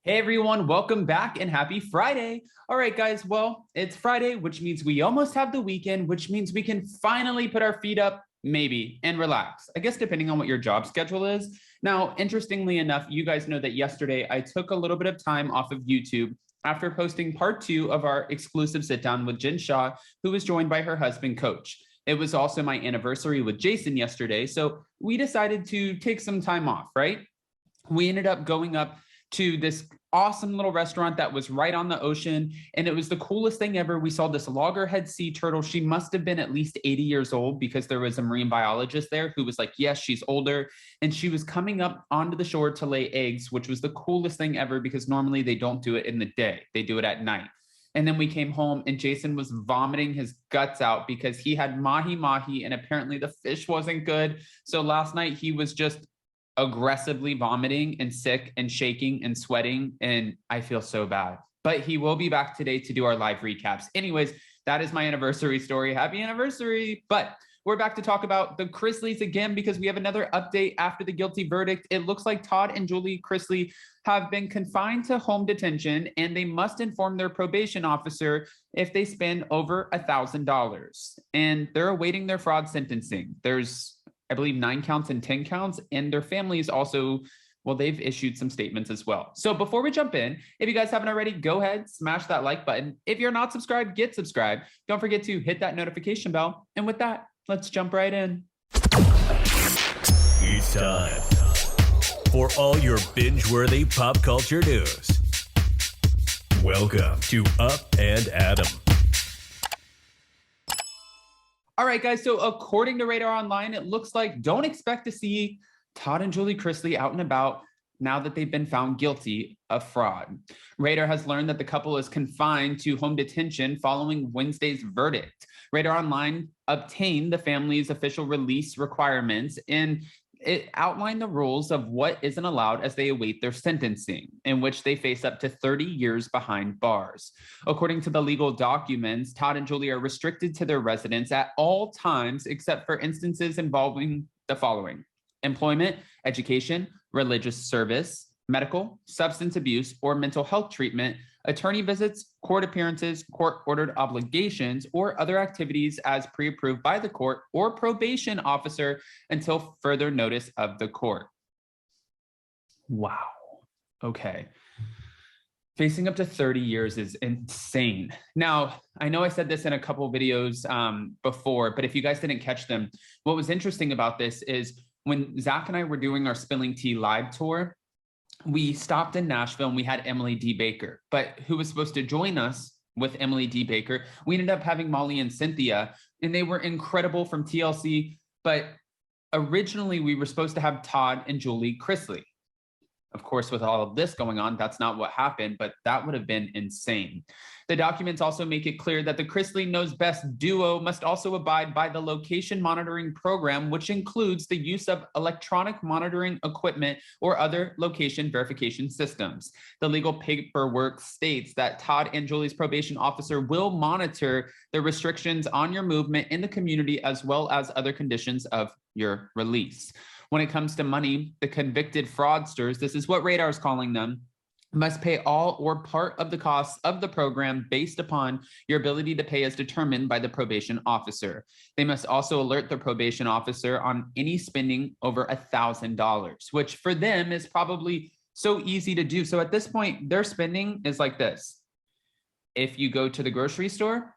Hey everyone, welcome back and happy Friday. All right, guys, well, it's Friday, which means we almost have the weekend, which means we can finally put our feet up, maybe, and relax. I guess depending on what your job schedule is. Now, interestingly enough, you guys know that yesterday I took a little bit of time off of YouTube after posting part 2 of our exclusive sit down with Jen Shaw, who was joined by her husband, Coach. It was also my anniversary with Jason yesterday, so we decided to take some time off, right? We ended up going up to this awesome little restaurant that was right on the ocean. And it was the coolest thing ever. We saw this loggerhead sea turtle. She must have been at least 80 years old because there was a marine biologist there who was like, yes, she's older. And she was coming up onto the shore to lay eggs, which was the coolest thing ever because normally they don't do it in the day. They do it at night. And then we came home and Jason was vomiting his guts out because he had mahi and apparently the fish wasn't good. So last night he was just aggressively vomiting and sick and shaking and sweating, and I feel so bad. But he will be back today to do our live recaps. Anyways, that is my anniversary story. Happy anniversary. But we're back to talk about the Chrisleys again because we have another update after the guilty verdict. It looks like Todd and Julie Chrisley have been confined to home detention and they must inform their probation officer if they spend over $1,000. And they're awaiting their fraud sentencing. There's I believe 9 counts and 10 counts, and their families also, well, they've issued some statements as well. So before we jump in, if you guys haven't already, go ahead, smash that like button. If you're not subscribed, get subscribed. Don't forget to hit that notification bell. And with that, let's jump right in. It's time for all your binge-worthy pop culture news. Welcome to Up and Adam. All right, guys, so according to Radar Online, it looks like don't expect to see Todd and Julie Chrisley out and about now that they've been found guilty of fraud. Radar has learned that the couple is confined to home detention following Wednesday's verdict. Radar Online obtained the family's official release requirements and it outlined the rules of what isn't allowed as they await their sentencing, in which they face up to 30 years behind bars. According to the legal documents, Todd and Julie are restricted to their residence at all times, except for instances involving the following: employment, education, religious service, medical, substance abuse, or mental health treatment, attorney visits, court appearances, court-ordered obligations, or other activities as pre-approved by the court or probation officer until further notice of the court. Wow. Okay. Facing up to 30 years is insane. Now, I know I said this in a couple videos before, but if you guys didn't catch them, what was interesting about this is when Zach and I were doing our Spilling Tea live tour, we stopped in Nashville and we had Emily D. Baker, but who was supposed to join us with Emily D. Baker. We ended up having Molly and Cynthia, and they were incredible from TLC. But originally we were supposed to have Todd and Julie Chrisley. Of course, with all of this going on, that's not what happened, but that would have been insane. The documents also make it clear that the Chrisley Knows Best duo must also abide by the location monitoring program, which includes the use of electronic monitoring equipment or other location verification systems. The legal paperwork states that Todd and Julie's probation officer will monitor the restrictions on your movement in the community as well as other conditions of your release. When it comes to money, the convicted fraudsters, this is what Radar is calling them, must pay all or part of the costs of the program based upon your ability to pay as determined by the probation officer. They must also alert the probation officer on any spending over $1,000, which for them is probably so easy to do. So at this point, their spending is like this. If you go to the grocery store,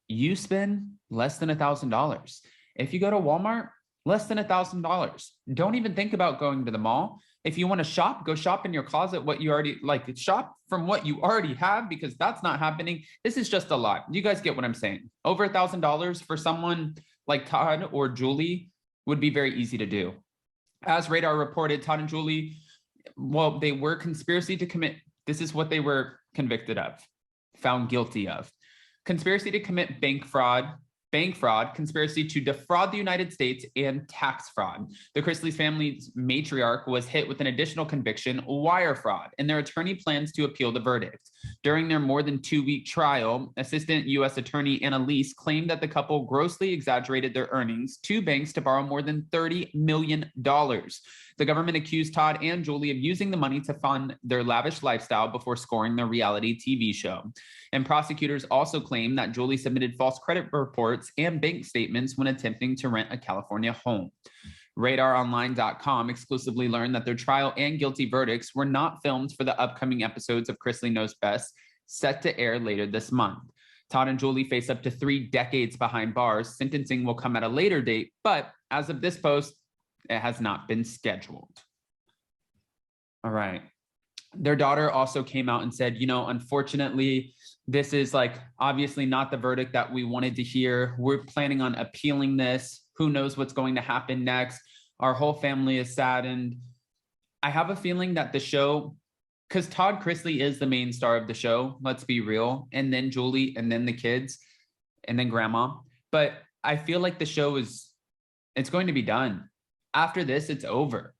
you spend less than $1,000. If you go to Walmart, less than $1,000. Don't even think about going to the mall. If you want to shop, go shop in your closet, what you already like, shop from what you already have, because that's not happening. This is just a lot. You guys get what I'm saying. Over $1,000 for someone like Todd or Julie would be very easy to do. As Radar reported, Todd and Julie, well, they were conspiracy to commit. This is what they were convicted of, found guilty of. Conspiracy to commit bank fraud, conspiracy to defraud the United States, and tax fraud. The Chrisley's family's matriarch was hit with an additional conviction, wire fraud, and their attorney plans to appeal the verdict. During their more than 2-week trial, Assistant U.S. Attorney Annalise claimed that the couple grossly exaggerated their earnings to banks to borrow more than $30 million. The government accused Todd and Julie of using the money to fund their lavish lifestyle before scoring their reality TV show. And prosecutors also claim that Julie submitted false credit reports and bank statements when attempting to rent a California home. RadarOnline.com exclusively learned that their trial and guilty verdicts were not filmed for the upcoming episodes of Chrisley Knows Best, set to air later this month. Todd and Julie face up to 3 decades behind bars. Sentencing will come at a later date, but as of this post, it has not been scheduled. All right. Their daughter also came out and said, unfortunately, this is obviously not the verdict that we wanted to hear. We're planning on appealing this. Who knows what's going to happen next? Our whole family is saddened. I have a feeling that the show, because Todd Chrisley is the main star of the show, let's be real, and then Julie, and then the kids, and then grandma. But I feel like the show it's going to be done. After this, it's over.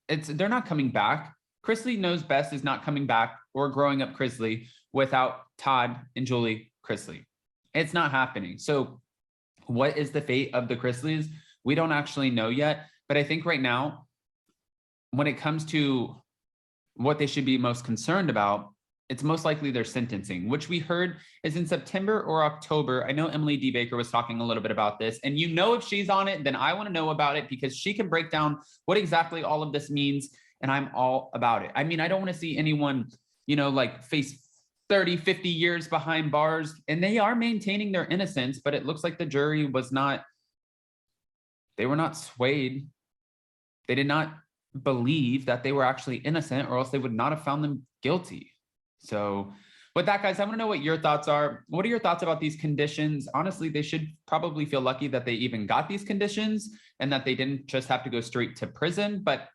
They're not coming back. Chrisley Knows Best is not coming back, or Growing Up Chrisley, without Todd and Julie Chrisley. It's not happening. So what is the fate of the Chrisleys? We don't actually know yet, but I think right now, when it comes to what they should be most concerned about, it's most likely their sentencing, which we heard is in September or October. I know Emily D. Baker was talking a little bit about this, and if she's on it, then I want to know about it because she can break down what exactly all of this means, and I'm all about it. I mean, I don't want to see anyone, face 30, 50 years behind bars, and they are maintaining their innocence, but it looks like the jury they were not swayed. They did not believe that they were actually innocent, or else they would not have found them guilty. So with that, guys, I want to know what your thoughts are. What are your thoughts about these conditions? Honestly, they should probably feel lucky that they even got these conditions and that they didn't just have to go straight to prison, but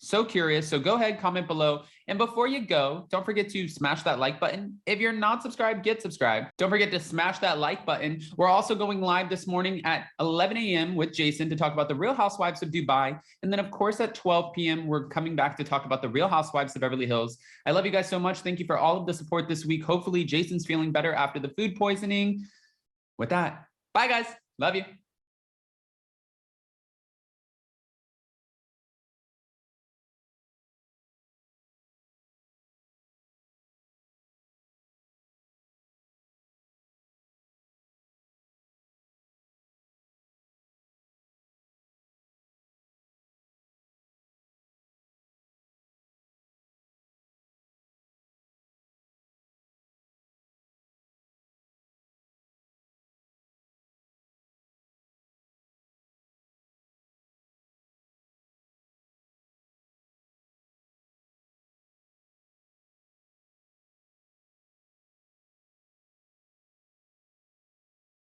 so curious. So go ahead, comment below. And before you go, don't forget to smash that like button. If you're not subscribed, get subscribed. Don't forget to smash that like button. We're also going live this morning at 11 a.m. with Jason to talk about the Real Housewives of Dubai. And then, of course, at 12 p.m., we're coming back to talk about the Real Housewives of Beverly Hills. I love you guys so much. Thank you for all of the support this week. Hopefully, Jason's feeling better after the food poisoning. With that, bye, guys. Love you.